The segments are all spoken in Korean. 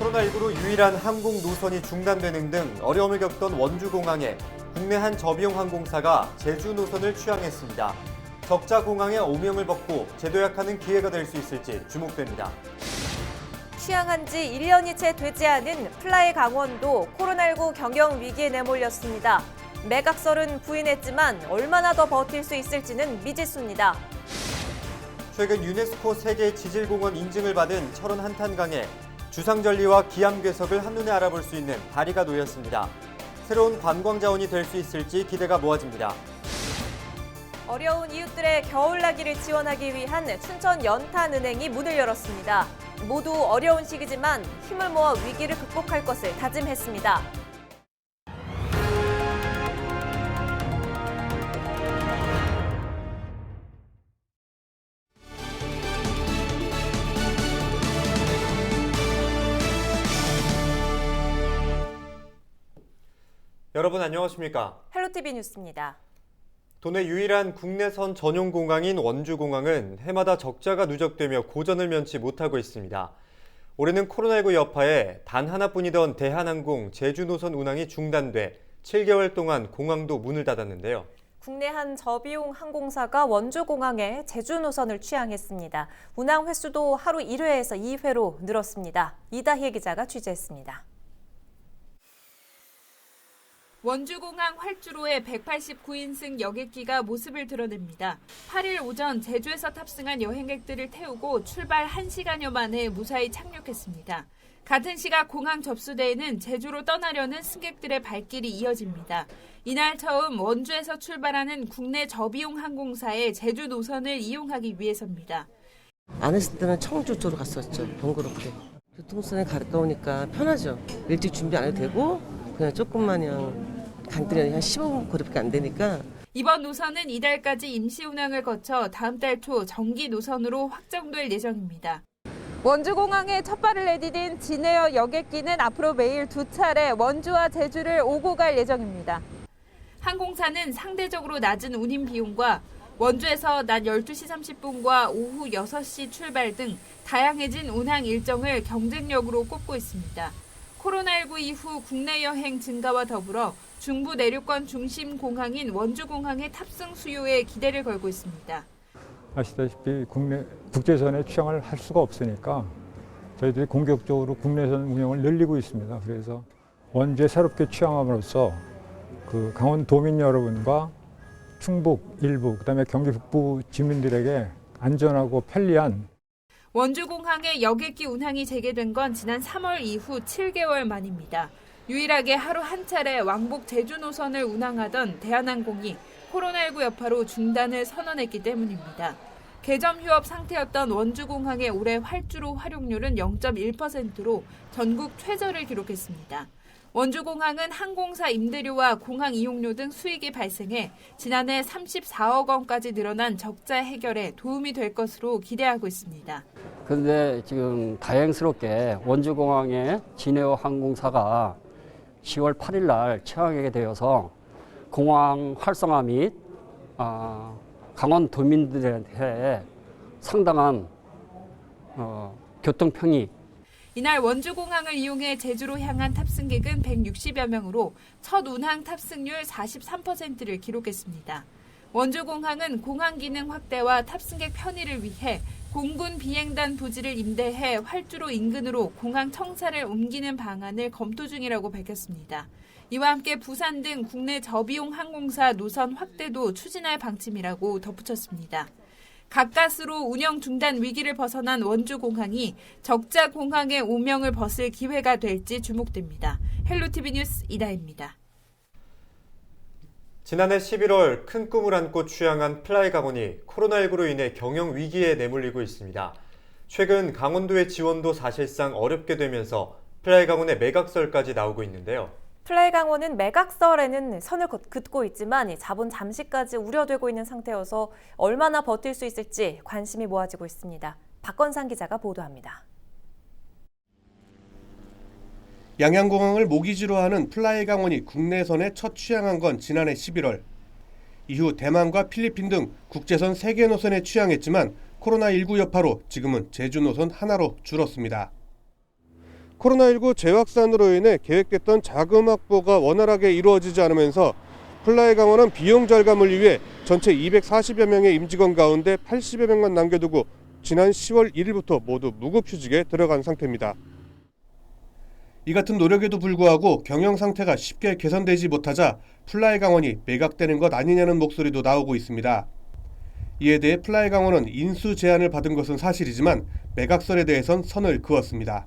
코로나19로 유일한 항공 노선이 중단되는 등 어려움을 겪던 원주공항에 국내 한 저비용 항공사가 제주 노선을 취항했습니다. 적자 공항의 오명을 벗고 재도약하는 기회가 될 수 있을지 주목됩니다. 취항한 지 1년이 채 되지 않은 플라이 강원도 코로나19 경영 위기에 내몰렸습니다. 매각설은 부인했지만 얼마나 더 버틸 수 있을지는 미지수입니다. 최근 유네스코 세계 지질공원 인증을 받은 철원 한탄강에 주상절리와 기암괴석을 한눈에 알아볼 수 있는 다리가 놓였습니다. 새로운 관광 자원이 될 수 있을지 기대가 모아집니다. 어려운 이웃들의 겨울나기를 지원하기 위한 춘천 연탄은행이 문을 열었습니다. 모두 어려운 시기지만 힘을 모아 위기를 극복할 것을 다짐했습니다. 여러분 안녕하십니까? 헬로티비 뉴스입니다. 도내 유일한 국내선 전용 공항인 원주공항은 해마다 적자가 누적되며 고전을 면치 못하고 있습니다. 올해는 코로나19 여파에 단 하나뿐이던 대한항공 제주 노선 운항이 중단돼 7개월 동안 공항도 문을 닫았는데요. 국내 한 저비용 항공사가 원주공항에 제주 노선을 취항했습니다. 운항 횟수도 하루 1회에서 2회로 늘었습니다. 이다희 기자가 취재했습니다. 원주공항 활주로에 189인승 여객기가 모습을 드러냅니다. 8일 오전 제주에서 탑승한 여행객들을 태우고 출발 1시간여 만에 무사히 착륙했습니다. 같은 시각 공항 접수대에는 제주로 떠나려는 승객들의 발길이 이어집니다. 이날 처음 원주에서 출발하는 국내 저비용 항공사의 제주 노선을 이용하기 위해서입니다. 안 했을 때는 청주 쪽으로 갔었죠. 번거롭게. 교통수단에 가까우니까 편하죠. 일찍 준비 안 해도 되고 그냥 조금만 그냥 간단히 한 15분 거리밖에 안 되니까. 이번 노선은 이달까지 임시 운항을 거쳐 다음 달 초 정기 노선으로 확정될 예정입니다. 원주공항에 첫 발을 내디딘 진에어 여객기는 앞으로 매일 2차례 원주와 제주를 오고 갈 예정입니다. 항공사는 상대적으로 낮은 운임 비용과 원주에서 낮 12시 30분과 오후 6시 출발 등 다양해진 운항 일정을 경쟁력으로 꼽고 있습니다. 코로나19 이후 국내 여행 증가와 더불어 중부 내륙권 중심 공항인 원주공항의 탑승 수요에 기대를 걸고 있습니다. 아시다시피 국제선에 취항을 할 수가 없으니까 저희들이 공격적으로 국내선 운영을 늘리고 있습니다. 그래서 원주에 새롭게 취항함으로써 그 강원도민 여러분과 충북 일부, 그다음에 경기 북부 지민들에게 안전하고 편리한 원주공항의 여객기 운항이 재개된 건 지난 3월 이후 7개월 만입니다. 유일하게 하루 한 차례 왕복 제주 노선을 운항하던 대한항공이 코로나19 여파로 중단을 선언했기 때문입니다. 개점 휴업 상태였던 원주공항의 올해 활주로 활용률은 0.1%로 전국 최저를 기록했습니다. 원주공항은 항공사 임대료와 공항 이용료 등 수익이 발생해 지난해 34억 원까지 늘어난 적자 해결에 도움이 될 것으로 기대하고 있습니다. 그런데 지금 다행스럽게 원주공항에 진에어 항공사가 10월 8일 날 취항하게 되어서 공항 활성화 및 강원도민들한테 상당한 교통 편의. 이날 원주공항을 이용해 제주로 향한 탑승객은 160여 명으로 첫 운항 탑승률 43%를 기록했습니다. 원주공항은 공항 기능 확대와 탑승객 편의를 위해 공군 비행단 부지를 임대해 활주로 인근으로 공항 청사를 옮기는 방안을 검토 중이라고 밝혔습니다. 이와 함께 부산 등 국내 저비용 항공사 노선 확대도 추진할 방침이라고 덧붙였습니다. 가까스로 운영 중단 위기를 벗어난 원주공항이 적자 공항의 오명을 벗을 기회가 될지 주목됩니다. 헬로티비 뉴스 이다희입니다. 지난해 11월 큰 꿈을 안고 취항한 플라이 강원이 코로나19로 인해 경영 위기에 내몰리고 있습니다. 최근 강원도의 지원도 사실상 어렵게 되면서 플라이 강원의 매각설까지 나오고 있는데요. 플라이 강원은 매각설에는 선을 긋고 있지만 자본 잠시까지 우려되고 있는 상태여서 얼마나 버틸 수 있을지 관심이 모아지고 있습니다. 박건상 기자가 보도합니다. 양양공항을 모기지로 하는 플라이 강원이 국내선에 첫 취항한 건 지난해 11월. 이후 대만과 필리핀 등 국제선 3개 노선에 취항했지만 코로나19 여파로 지금은 제주 노선 하나로 줄었습니다. 코로나19 재확산으로 인해 계획됐던 자금 확보가 원활하게 이루어지지 않으면서 플라이 강원은 비용 절감을 위해 전체 240여 명의 임직원 가운데 80여 명만 남겨두고 지난 10월 1일부터 모두 무급휴직에 들어간 상태입니다. 이 같은 노력에도 불구하고 경영 상태가 쉽게 개선되지 못하자 플라이 강원이 매각되는 것 아니냐는 목소리도 나오고 있습니다. 이에 대해 플라이 강원은 인수 제안을 받은 것은 사실이지만 매각설에 대해선 선을 그었습니다.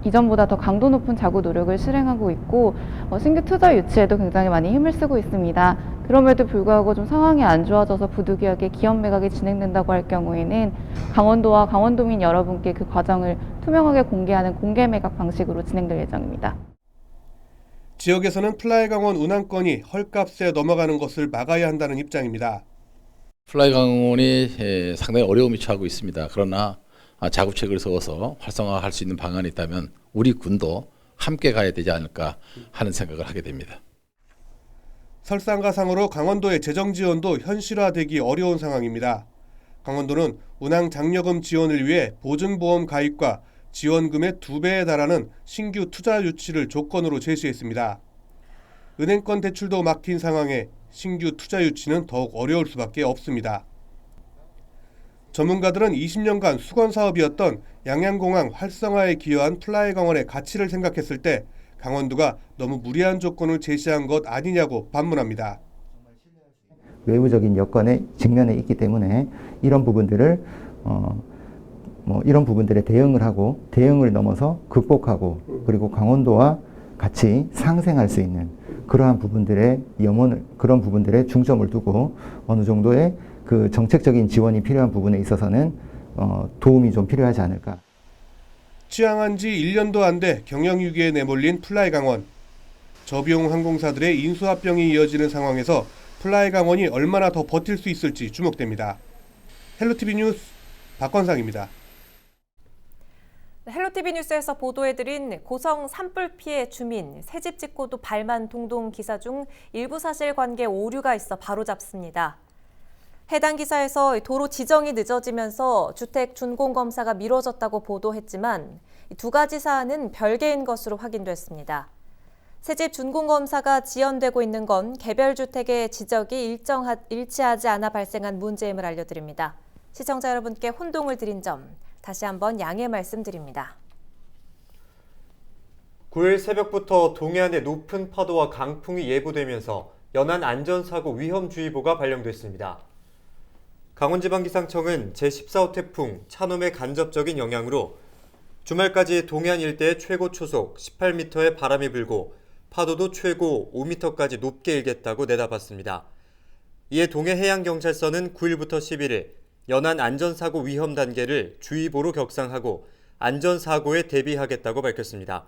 이전보다 더 강도 높은 자구 노력을 실행하고 있고 신규 투자 유치에도 굉장히 많이 힘을 쓰고 있습니다. 그럼에도 불구하고 좀 상황이 안 좋아져서 부득이하게 기업 매각이 진행된다고 할 경우에는 강원도와 강원도민 여러분께 그 과정을 투명하게 공개하는 공개 매각 방식으로 진행될 예정입니다. 지역에서는 플라이 강원 운항권이 헐값에 넘어가는 것을 막아야 한다는 입장입니다. 플라이 강원이 상당히 어려움이 처하고 있습니다. 그러나 자구책을 세워서 활성화할 수 있는 방안이 있다면 우리 군도 함께 가야 되지 않을까 하는 생각을 하게 됩니다. 설상가상으로 강원도의 재정 지원도 현실화되기 어려운 상황입니다. 강원도는 운항 장려금 지원을 위해 보증보험 가입과 지원금의 2배에 달하는 신규 투자 유치를 조건으로 제시했습니다. 은행권 대출도 막힌 상황에 신규 투자 유치는 더욱 어려울 수밖에 없습니다. 전문가들은 20년간 수건 사업이었던 양양공항 활성화에 기여한 플라이 강원의 가치를 생각했을 때 강원도가 너무 무리한 조건을 제시한 것 아니냐고 반문합니다. 외부적인 여건에 직면해 있기 때문에 이런 부분들을 이런 부분들에 대응을 하고 대응을 넘어서 극복하고 그리고 강원도와 같이 상생할 수 있는 그러한 부분들의 그런 부분들에 중점을 두고 어느 정도의 그 정책적인 지원이 필요한 부분에 있어서는 도움이 좀 필요하지 않을까. 취항한 지 1년도 안 돼 경영위기에 내몰린 플라이 강원. 저비용 항공사들의 인수합병이 이어지는 상황에서 플라이 강원이 얼마나 더 버틸 수 있을지 주목됩니다. 헬로티비 뉴스 박건상입니다. 헬로티비 뉴스에서 보도해드린 고성 산불 피해 주민, 새집 짓고도 발만 동동 기사 중 일부 사실관계 오류가 있어 바로잡습니다. 해당 기사에서 도로 지정이 늦어지면서 주택 준공검사가 미뤄졌다고 보도했지만 두 가지 사안은 별개인 것으로 확인됐습니다. 새집 준공검사가 지연되고 있는 건 개별 주택의 지적이 일치하지 않아 발생한 문제임을 알려드립니다. 시청자 여러분께 혼동을 드린 점 다시 한번 양해 말씀드립니다. 9일 새벽부터 동해안에 높은 파도와 강풍이 예보되면서 연안 안전사고 위험주의보가 발령됐습니다. 강원지방기상청은 제14호 태풍 차놈의 간접적인 영향으로 주말까지 동해안 일대에 최고 초속 18m의 바람이 불고 파도도 최고 5m까지 높게 일겠다고 내다봤습니다. 이에 동해해양경찰서는 9일부터 11일 연안 안전사고 위험 단계를 주의보로 격상하고 안전사고에 대비하겠다고 밝혔습니다.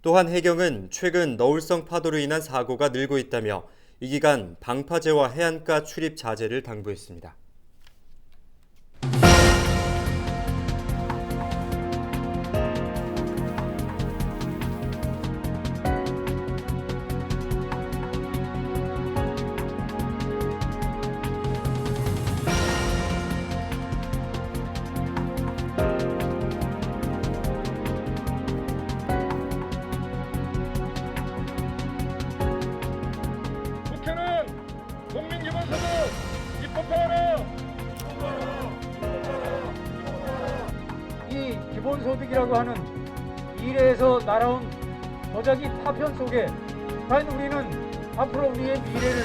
또한 해경은 최근 너울성 파도로 인한 사고가 늘고 있다며 이 기간 방파제와 해안가 출입 자제를 당부했습니다. 국회는 국민기본소득 입법하라. 이 기본소득이라고 하는 미래에서 날아온 도자기 파편 속에 과연 우리는 앞으로 우리의 미래를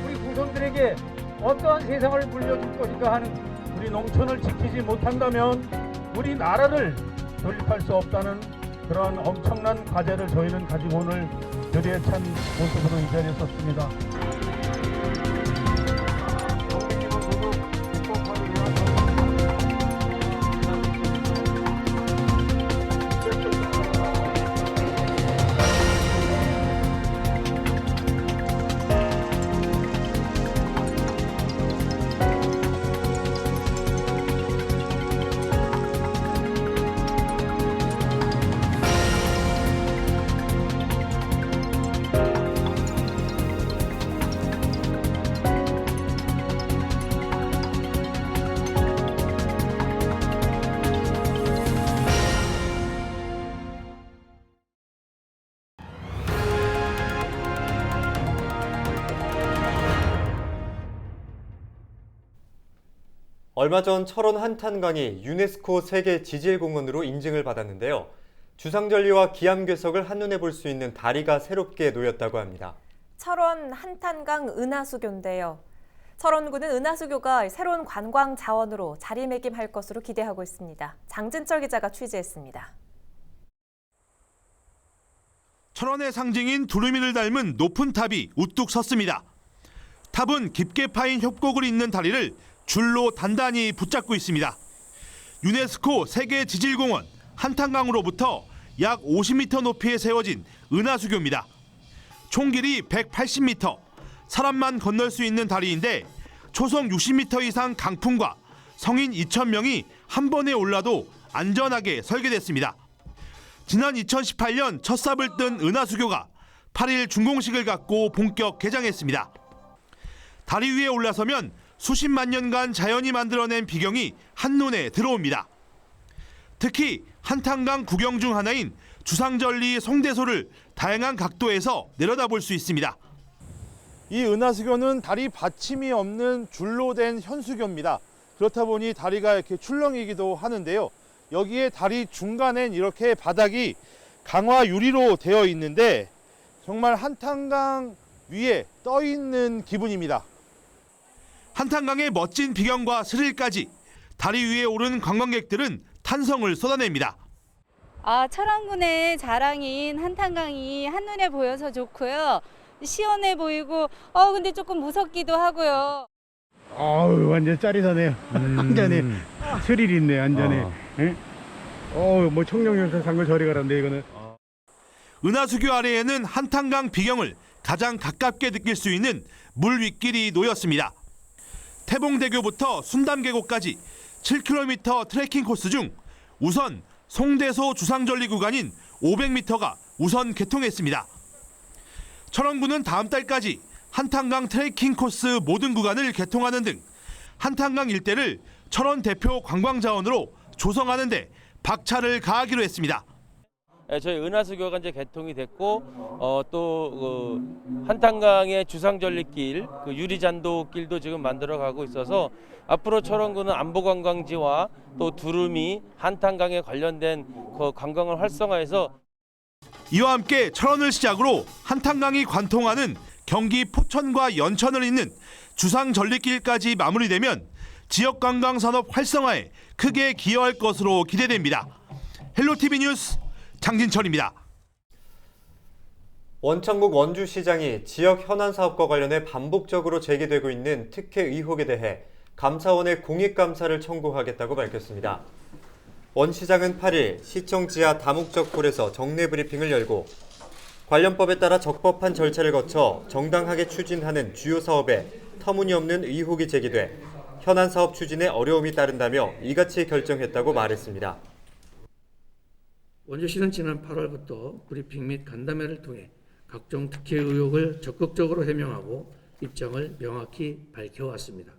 우리 후손들에게 어떠한 세상을 물려줄 것인가 하는 우리 농촌을 지키지 못한다면 우리 나라를 돌립할 수 없다는 그런 엄청난 과제를 저희는 가지고 오늘 교대에 찬 모습으로 이 자리에 섰습니다. 얼마 전 철원 한탄강이 유네스코 세계 지질공원으로 인증을 받았는데요. 주상절리와 기암괴석을 한눈에 볼 수 있는 다리가 새롭게 놓였다고 합니다. 철원 한탄강 은하수교인데요. 철원구는 은하수교가 새로운 관광 자원으로 자리매김할 것으로 기대하고 있습니다. 장진철 기자가 취재했습니다. 철원의 상징인 두루미를 닮은 높은 탑이 우뚝 섰습니다. 탑은 깊게 파인 협곡을 잇는 다리를 줄로 단단히 붙잡고 있습니다. 유네스코 세계 지질공원 한탄강으로부터 약 50m 높이에 세워진 은하수교입니다. 총 길이 180m, 사람만 건널 수 있는 다리인데 초속 60m 이상 강풍과 성인 2,000명이 한 번에 올라도 안전하게 설계됐습니다. 지난 2018년 첫 삽을 뜬 은하수교가 8일 준공식을 갖고 본격 개장했습니다. 다리 위에 올라서면 수십만 년간 자연이 만들어낸 비경이 한눈에 들어옵니다. 특히 한탄강 구경 중 하나인 주상절리 송대소를 다양한 각도에서 내려다볼 수 있습니다. 이 은하수교는 다리 받침이 없는 줄로 된 현수교입니다. 그렇다 보니 다리가 이렇게 출렁이기도 하는데요. 여기에 다리 중간엔 이렇게 바닥이 강화 유리로 되어 있는데 정말 한탄강 위에 떠 있는 기분입니다. 한탄강의 멋진 비경과 스릴까지 다리 위에 오른 관광객들은 탄성을 쏟아냅니다. 철원군의 자랑인 한탄강이 한눈에 보여서 좋고요. 시원해 보이고 근데 조금 무섭기도 하고요. 완전 짜릿하네요. 완전히 스릴 있네, 완전히. 뭐 청룡연산 산걸 저리 가란데 이거는. 은하수교 아래에는 한탄강 비경을 가장 가깝게 느낄 수 있는 물 윗길이 놓였습니다. 태봉대교부터 순담계곡까지 7km 트레킹 코스 중 우선 송대소 주상절리 구간인 500m가 우선 개통했습니다. 철원구는 다음 달까지 한탄강 트레킹 코스 모든 구간을 개통하는 등 한탄강 일대를 철원 대표 관광자원으로 조성하는 데 박차를 가하기로 했습니다. 저희 은하수교가 이제 개통이 됐고 또 한탄강의 주상절리길, 유리잔도길도 지금 만들어가고 있어서 앞으로 철원구는 안보관광지와 또 두루미, 한탄강에 관련된 관광을 활성화해서 이와 함께 철원을 시작으로 한탄강이 관통하는 경기 포천과 연천을 잇는 주상절리길까지 마무리되면 지역 관광 산업 활성화에 크게 기여할 것으로 기대됩니다. 헬로티비 뉴스 장진철입니다. 원창국 원주시장이 지역 현안 사업과 관련해 반복적으로 제기되고 있는 특혜 의혹에 대해 감사원에 공익감사를 청구하겠다고 밝혔습니다. 원 시장은 8일 시청 지하 다목적 홀에서 정례 브리핑을 열고 관련법에 따라 적법한 절차를 거쳐 정당하게 추진하는 주요 사업에 터무니없는 의혹이 제기돼 현안 사업 추진에 어려움이 따른다며 이같이 결정했다고 말했습니다. 원주시는 지난 8월부터 브리핑 및 간담회를 통해 각종 특혜 의혹을 적극적으로 해명하고 입장을 명확히 밝혀왔습니다.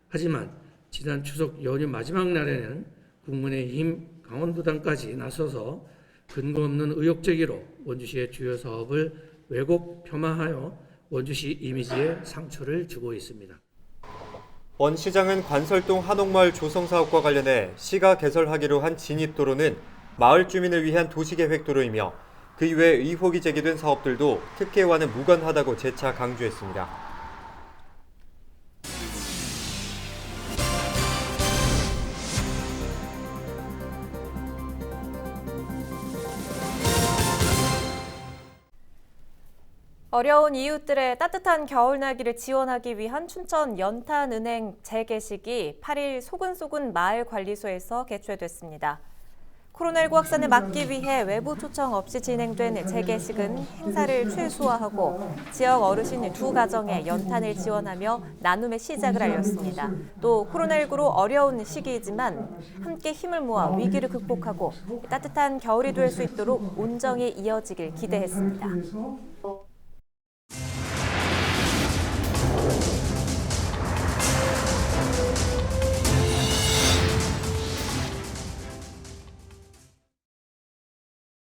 하지만 지난 추석 연휴 마지막 날에는 국민의힘 강원도당까지 나서서 근거 없는 의혹 제기로 원주시의 주요 사업을 왜곡 폄하하여 원주시 이미지에 상처를 주고 있습니다. 원 시장은 관설동 한옥마을 조성 사업과 관련해 시가 개설하기로 한 진입도로는 마을 주민을 위한 도시계획도로이며 그 이외 의혹이 제기된 사업들도 특혜와는 무관하다고 재차 강조했습니다. 어려운 이웃들의 따뜻한 겨울나기를 지원하기 위한 춘천 연탄은행 재개식이 8일 소근소근 마을관리소에서 개최됐습니다. 코로나19 확산을 막기 위해 외부 초청 없이 진행된 재개식은 행사를 최소화하고 지역 어르신 2가정에 연탄을 지원하며 나눔의 시작을 알렸습니다. 또 코로나19로 어려운 시기이지만 함께 힘을 모아 위기를 극복하고 따뜻한 겨울이 될 수 있도록 온정이 이어지길 기대했습니다.